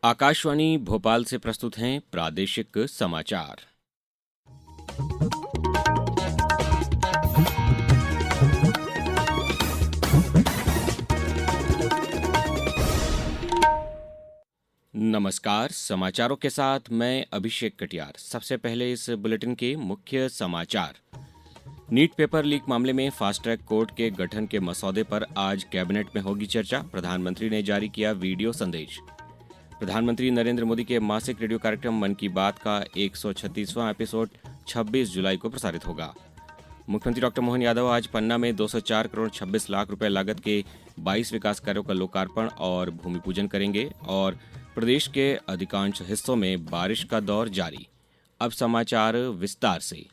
आकाशवाणी भोपाल से प्रस्तुत हैं प्रादेशिक समाचार। नमस्कार, समाचारों के साथ मैं अभिषेक कटियार। सबसे पहले इस बुलेटिन के मुख्य समाचार। नीट पेपर लीक मामले में फास्ट ट्रैक कोर्ट के गठन के मसौदे पर आज कैबिनेट में होगी चर्चा। प्रधानमंत्री ने जारी किया वीडियो संदेश। प्रधानमंत्री नरेंद्र मोदी के मासिक रेडियो कार्यक्रम मन की बात का 136वां एपिसोड 26 जुलाई को प्रसारित होगा। मुख्यमंत्री डॉक्टर मोहन यादव आज पन्ना में 204 करोड़ 26 लाख रुपए लागत के 22 विकास कार्यों का लोकार्पण और भूमि पूजन करेंगे और प्रदेश के अधिकांश हिस्सों में बारिश का दौर जारी। अब समाचार विस्तार से।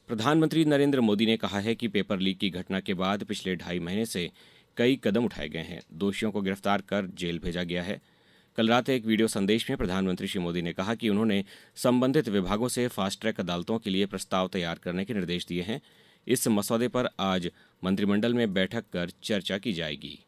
प्रधानमंत्री नरेंद्र मोदी ने कहा है कि पेपर लीक की घटना के बाद पिछले 2.5 महीने से कई कदम उठाए गए हैं। दोषियों को गिरफ्तार कर जेल भेजा गया है। कल रात एक वीडियो संदेश में प्रधानमंत्री श्री मोदी ने कहा कि उन्होंने संबंधित विभागों से फास्ट ट्रैक अदालतों के लिए प्रस्ताव तैयार करने के निर्देश दिए हैं। इस मसौदे पर आज मंत्रिमंडल में बैठक कर चर्चा की जाएगी।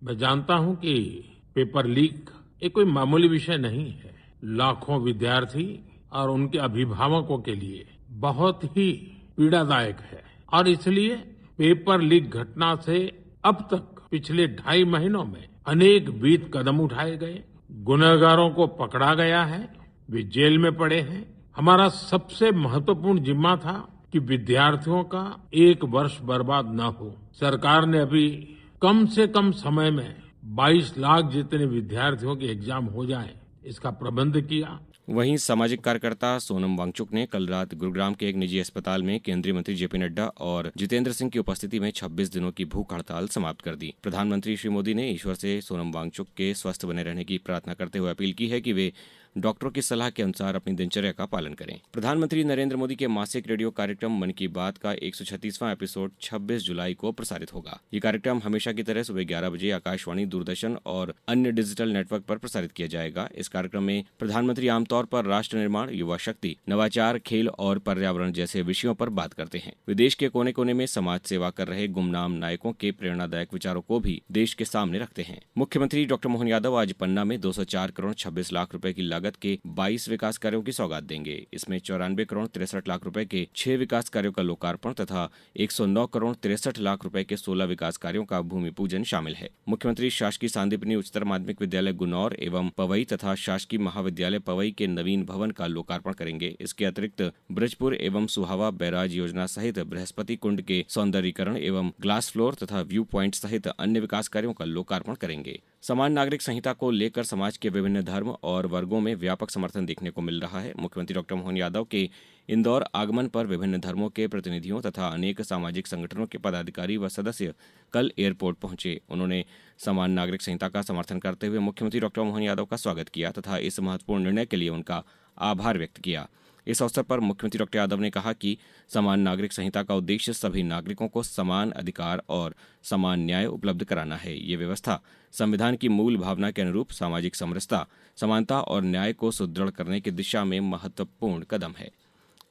मैं जानता हूं कि पेपर लीक एक कोई मामूली विषय नहीं है। लाखों विद्यार्थी और उनके अभिभावकों के लिए बहुत ही पीड़ादायक है और इसलिए पेपर लीक घटना से अब तक पिछले 2.5 महीनों में अनेक विध कदम उठाए गए। गुनहगारों को पकड़ा गया है, वे जेल में पड़े हैं। हमारा सबसे महत्वपूर्ण जिम्मा था कि विद्यार्थियों का 1 वर्ष बर्बाद न हो। सरकार ने अभी कम से कम समय में 22 लाख जितने विद्यार्थियों के एग्जाम हो जाए, इसका प्रबंध किया। वहीं सामाजिक कार्यकर्ता सोनम वांगचुक ने कल रात गुरुग्राम के एक निजी अस्पताल में केंद्रीय मंत्री जेपी नड्डा और जितेंद्र सिंह की उपस्थिति में 26 दिनों की भूख हड़ताल समाप्त कर दी। प्रधानमंत्री श्री मोदी ने ईश्वर से सोनम वांगचुक के स्वस्थ बने रहने की प्रार्थना करते हुए अपील की है कि वे डॉक्टरों की सलाह के अनुसार अपनी दिनचर्या का पालन करें। प्रधानमंत्री नरेंद्र मोदी के मासिक रेडियो कार्यक्रम मन की बात का 136वां एपिसोड 26 जुलाई को प्रसारित होगा। ये कार्यक्रम हमेशा की तरह सुबह 11 बजे आकाशवाणी, दूरदर्शन और अन्य डिजिटल नेटवर्क पर प्रसारित किया जाएगा। इस कार्यक्रम में प्रधानमंत्री आमतौर पर राष्ट्र निर्माण, युवा शक्ति, नवाचार, खेल और पर्यावरण जैसे विषयों पर बात करते हैं। वे देश के कोने कोने में समाज सेवा कर रहे गुमनाम नायकों के प्रेरणादायक विचारों को भी देश के सामने रखते हैं। मुख्यमंत्री डॉक्टर मोहन यादव आज पन्ना में 204 करोड़ 26 लाख रुपए की लागत के 22 विकास कार्यों की सौगात देंगे। इसमें 94 करोड़ 63 लाख रुपए के 6 विकास कार्यों का लोकार्पण तथा 109 करोड़ 63 लाख रुपए के 16 विकास कार्यों का भूमि पूजन शामिल है। मुख्यमंत्री शासकीय सांदीपनि उच्चतर माध्यमिक विद्यालय गुनौर एवं पवई तथा शासकीय महाविद्यालय पवई के नवीन भवन का लोकार्पण करेंगे। इसके अतिरिक्त ब्रजपुर एवं सुहावा बैराज योजना सहित बृहस्पति कुंड के सौंदर्यीकरण एवं ग्लास फ्लोर तथा व्यू प्वाइंट सहित अन्य विकास कार्यों का लोकार्पण करेंगे। समान नागरिक संहिता को लेकर समाज के विभिन्न धर्म और वर्गों में व्यापक समर्थन देखने को मिल रहा है। मुख्यमंत्री डॉक्टर मोहन यादव के इंदौर आगमन पर विभिन्न धर्मों के प्रतिनिधियों तथा अनेक सामाजिक संगठनों के पदाधिकारी व सदस्य कल एयरपोर्ट पहुंचे। उन्होंने समान नागरिक संहिता का समर्थन करते हुए मुख्यमंत्री डॉक्टर मोहन यादव का स्वागत किया तथा इस महत्वपूर्ण निर्णय के लिए उनका आभार व्यक्त किया। इस अवसर पर मुख्यमंत्री डॉक्टर यादव ने कहा कि समान नागरिक संहिता का उद्देश्य सभी नागरिकों को समान अधिकार और समान न्याय उपलब्ध कराना है। ये व्यवस्था संविधान की मूल भावना के अनुरूप सामाजिक समरसता, समानता और न्याय को सुदृढ़ करने की दिशा में महत्वपूर्ण कदम है।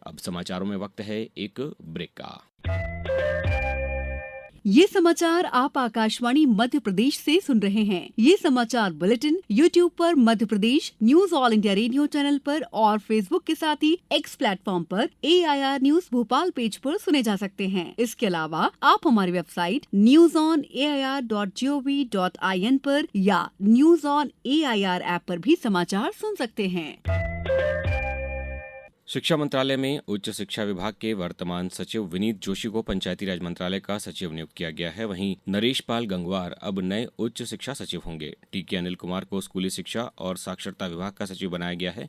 अब समाचारों में वक्त है एक ब्रेक का। ये समाचार आप आकाशवाणी मध्य प्रदेश से सुन रहे हैं। ये समाचार बुलेटिन YouTube पर Madhya Pradesh news All India Radio channel पर और Facebook के साथ ही X प्लेटफॉर्म पर AIR न्यूज भोपाल पेज पर सुने जा सकते हैं। इसके अलावा आप हमारी वेबसाइट newsonair.gov.in पर या न्यूज ऑन AIR ऐप पर भी समाचार सुन सकते हैं। शिक्षा मंत्रालय में उच्च शिक्षा विभाग के वर्तमान सचिव विनीत जोशी को पंचायती राज मंत्रालय का सचिव नियुक्त किया गया है। वहीं नरेश पाल गंगवार अब नए उच्च शिक्षा सचिव होंगे। टीके अनिल कुमार को स्कूली शिक्षा और साक्षरता विभाग का सचिव बनाया गया है।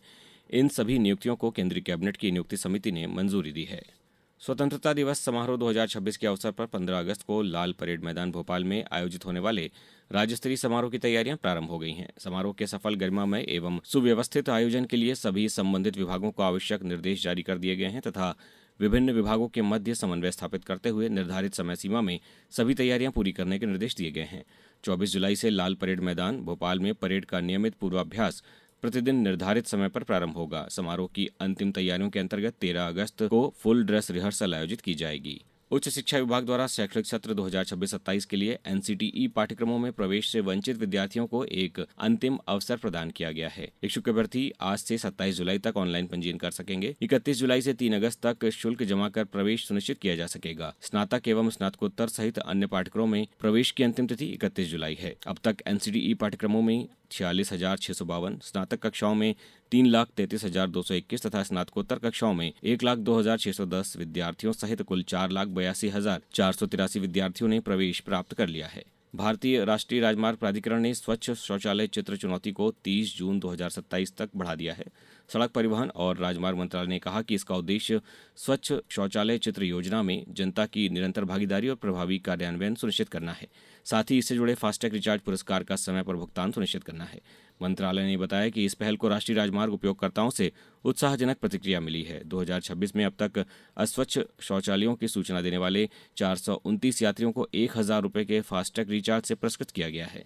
इन सभी नियुक्तियों को केंद्रीय कैबिनेट की नियुक्ति समिति ने मंजूरी दी है। स्वतंत्रता दिवस समारोह 2026 के अवसर पर 15 अगस्त को लाल परेड मैदान भोपाल में आयोजित होने वाले राज्य स्तरीय समारोह की तैयारियां प्रारंभ हो गई हैं। समारोह के सफल, गरिमामय एवं सुव्यवस्थित आयोजन के लिए सभी संबंधित विभागों को आवश्यक निर्देश जारी कर दिए गए हैं तथा विभिन्न विभागों के मध्य समन्वय स्थापित करते हुए निर्धारित समय सीमा में सभी तैयारियां पूरी करने के निर्देश दिए गए हैं। 24 जुलाई से लाल परेड मैदान भोपाल में परेड का नियमित पूर्वाभ्यास प्रतिदिन निर्धारित समय पर प्रारंभ होगा। समारोह की अंतिम तैयारियों के अंतर्गत 13 अगस्त को फुल ड्रेस रिहर्सल आयोजित की जाएगी। उच्च शिक्षा विभाग द्वारा शैक्षणिक सत्र 2026-27 के लिए एनसीटीई पाठ्यक्रमों में प्रवेश से वंचित विद्यार्थियों को एक अंतिम अवसर प्रदान किया गया है। इच्छुक अभ्यर्थी आज से 27 जुलाई तक ऑनलाइन पंजीयन कर सकेंगे। 31 जुलाई से 3 अगस्त तक शुल्क जमा कर प्रवेश सुनिश्चित किया जा सकेगा। स्नातक एवं स्नातकोत्तर सहित अन्य पाठ्यक्रमों में प्रवेश की अंतिम तिथि 31 जुलाई है। अब तक एनसीटीई पाठ्यक्रमों में 46,652, स्नातक कक्षाओं में 3,33,221 तथा स्नातकोत्तर कक्षाओं में 1,02,610 विद्यार्थियों सहित कुल 4,82,483 विद्यार्थियों ने प्रवेश प्राप्त कर लिया है। भारतीय राष्ट्रीय राजमार्ग प्राधिकरण ने स्वच्छ शौचालय चित्र चुनौती को 30 जून 2027 तक बढ़ा दिया है। सड़क परिवहन और राजमार्ग मंत्रालय ने कहा कि इसका उद्देश्य स्वच्छ शौचालय चित्र योजना में जनता की निरंतर भागीदारी और प्रभावी कार्यान्वयन सुनिश्चित करना है। साथ ही इससे जुड़े फास्टैग रिचार्ज पुरस्कार का समय पर भुगतान सुनिश्चित करना है। मंत्रालय ने बताया कि इस पहल को राष्ट्रीय राजमार्ग उपयोगकर्ताओं से उत्साहजनक प्रतिक्रिया मिली है। 2026 में अब तक अस्वच्छ शौचालयों की सूचना देने वाले 429 यात्रियों को 1,000 रुपये के फास्टैग रिचार्ज से पुरस्कृत किया गया है।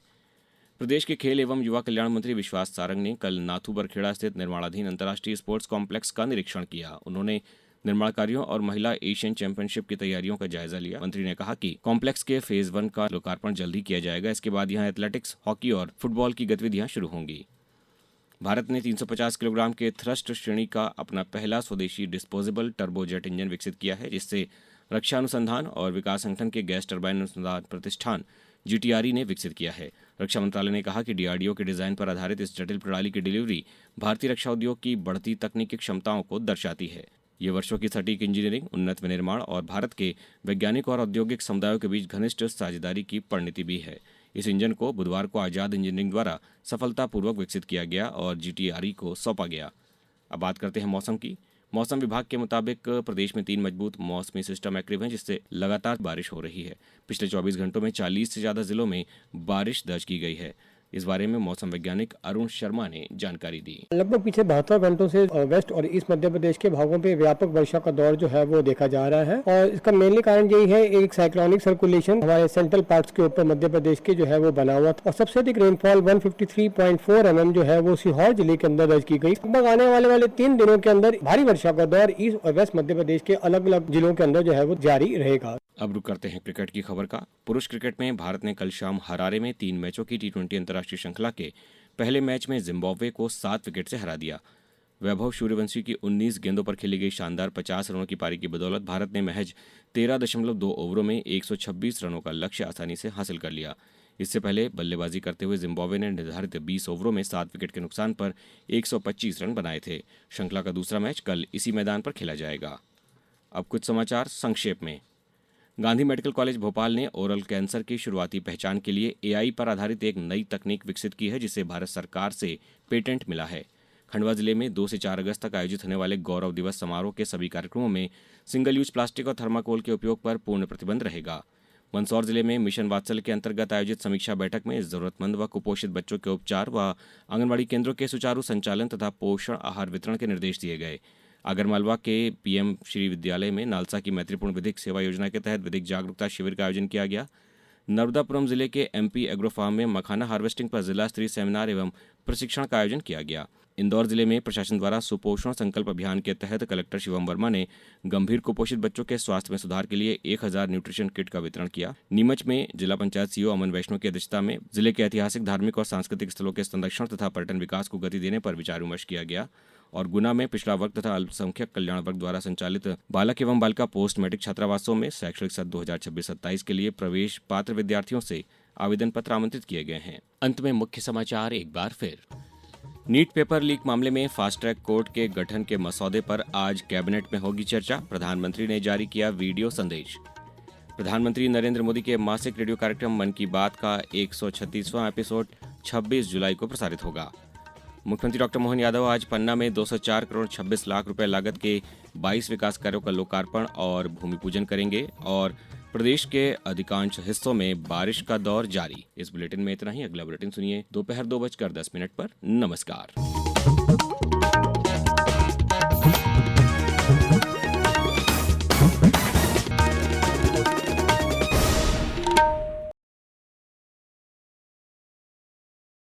प्रदेश के खेल एवं युवा कल्याण मंत्री विश्वास सारंग ने कल नाथू बरखेड़ा स्थित निर्माणाधीन अंतर्राष्ट्रीय स्पोर्ट्स कॉम्प्लेक्स का निरीक्षण किया। उन्होंने निर्माण कार्यों और महिला एशियन चैंपियनशिप की तैयारियों का जायजा लिया। मंत्री ने कहा कि कॉम्प्लेक्स के फेज 1 का लोकार्पण जल्द ही किया जाएगा। इसके बाद यहां एथलेटिक्स, हॉकी और फुटबॉल की गतिविधियां शुरू होंगी। भारत ने 350 किलोग्राम के थ्रस्ट श्रेणी का अपना पहला स्वदेशी डिस्पोजेबल टर्बोजेट इंजन विकसित किया है, जिससे रक्षा अनुसंधान और विकास संगठन के गैस टरबाइन अनुसंधान प्रतिष्ठान GTRE ने विकसित किया है। रक्षा मंत्रालय ने कहा कि DRDO के डिजाइन पर आधारित इस जटिल प्रणाली की डिलीवरी भारतीय रक्षा उद्योग की बढ़ती तकनीकी क्षमताओं को दर्शाती है। ये वर्षों की सटीक इंजीनियरिंग, उन्नत विनिर्माण और भारत के वैज्ञानिक और औद्योगिक समुदायों के बीच घनिष्ठ साझेदारी की परिणति भी है। इस इंजन को बुधवार को आजाद इंजीनियरिंग द्वारा सफलतापूर्वक विकसित किया गया और GTRE को सौंपा गया। अब बात करते हैं मौसम की। मौसम विभाग के मुताबिक प्रदेश में 3 मजबूत मौसमी सिस्टम एक्टिव हैं, जिससे लगातार बारिश हो रही है। पिछले 24 घंटों में 40 से ज्यादा जिलों में बारिश दर्ज की गई है। इस बारे में मौसम वैज्ञानिक अरुण शर्मा ने जानकारी दी। लगभग पिछले 72 घंटों से वेस्ट और ईस्ट मध्य प्रदेश के भागों पे व्यापक वर्षा का दौर जो है वो देखा जा रहा है और इसका मेनली कारण यही है, एक साइक्लोनिक सर्कुलेशन हमारे सेंट्रल पार्ट्स के ऊपर मध्य प्रदेश के जो है वो बना हुआ था और सबसे अधिक रेनफॉल 153.4 mm जो है वो सीहोर जिले के अंदर दर्ज की गई। लगभग आने वाले 3 दिनों के अंदर भारी वर्षा का दौर ईस्ट और वेस्ट मध्य प्रदेश के अलग अलग जिलों के अंदर जो है वो जारी रहेगा। अब रुक करते हैं क्रिकेट की खबर का। पुरुष क्रिकेट में भारत ने कल शाम हरारे में 3 मैचों की T20 अंतर्राष्ट्रीय श्रृंखला के पहले मैच में जिम्बाब्वे को 7 विकेट से हरा दिया। वैभव सूर्यवंशी की 19 गेंदों पर खेली गई शानदार 50 रनों की पारी की बदौलत भारत ने महज 13.2 ओवरों में 126 रनों का लक्ष्य आसानी से हासिल कर लिया। इससे पहले बल्लेबाजी करते हुए जिम्बाब्वे ने निर्धारित 20 ओवरों में 7 विकेट के नुकसान पर 125 रन बनाए थे। श्रृंखला का दूसरा मैच कल इसी मैदान पर खेला जाएगा। अब कुछ समाचार संक्षेप में। गांधी मेडिकल कॉलेज भोपाल ने ओरल कैंसर की शुरुआती पहचान के लिए AI पर आधारित एक नई तकनीक विकसित की है, जिसे भारत सरकार से पेटेंट मिला है। खंडवा जिले में 2 से 4 अगस्त तक आयोजित होने वाले गौरव दिवस समारोह के सभी कार्यक्रमों में सिंगल यूज प्लास्टिक और थर्माकोल के उपयोग पर पूर्ण प्रतिबंध रहेगा। मंदसौर जिले में मिशन वात्सल्य के अंतर्गत आयोजित समीक्षा बैठक में जरूरतमंद व कुपोषित बच्चों के उपचार व आंगनबाड़ी केंद्रों के सुचारू संचालन तथा पोषण आहार वितरण के निर्देश दिए गए। आगरमालवा के PM श्री विद्यालय में नालसा की मैत्रीपूर्ण विधिक सेवा योजना के तहत विधिक जागरूकता शिविर का आयोजन किया गया। नर्मदापुरम जिले के MP एग्रो फार्म में मखाना हार्वेस्टिंग पर जिला स्तरीय सेमिनार एवं प्रशिक्षण का आयोजन किया गया। इंदौर जिले में प्रशासन द्वारा सुपोषण संकल्प अभियान के तहत कलेक्टर शिवम वर्मा ने गंभीर कुपोषित बच्चों के स्वास्थ्य में सुधार के लिए 1000 न्यूट्रिशन किट का वितरण किया। नीमच में जिला पंचायत CO अमन वैष्णव की अध्यक्षता में जिले के ऐतिहासिक, धार्मिक और सांस्कृतिक स्थलों के संरक्षण तथा पर्यटन विकास को गति देने पर विचार विमर्श किया गया। और गुना में पिछड़ा वर्ग तथा अल्पसंख्यक कल्याण वर्ग द्वारा संचालित बालक एवं बालिका पोस्ट मैट्रिक छात्रावासों में शैक्षणिक सत्र 2026-27 के लिए प्रवेश पात्र विद्यार्थियों से आवेदन पत्र आमंत्रित किए गए हैं। अंत में मुख्य समाचार एक बार फिर। नीट पेपर लीक मामले में फास्ट ट्रैक कोर्ट के गठन के मसौदे पर आज कैबिनेट में होगी चर्चा। प्रधानमंत्री ने जारी किया वीडियो संदेश। प्रधानमंत्री नरेंद्र मोदी के मासिक रेडियो कार्यक्रम मन की बात का 136वां एपिसोड 26 जुलाई को प्रसारित होगा। मुख्यमंत्री डॉक्टर मोहन यादव आज पन्ना में 204 करोड़ 26 लाख रुपए लागत के 22 विकास कार्यों का लोकार्पण और भूमि पूजन करेंगे। और प्रदेश के अधिकांश हिस्सों में बारिश का दौर जारी। इस बुलेटिन में इतना ही। अगला बुलेटिन सुनिए दोपहर 2:10 पर। नमस्कार।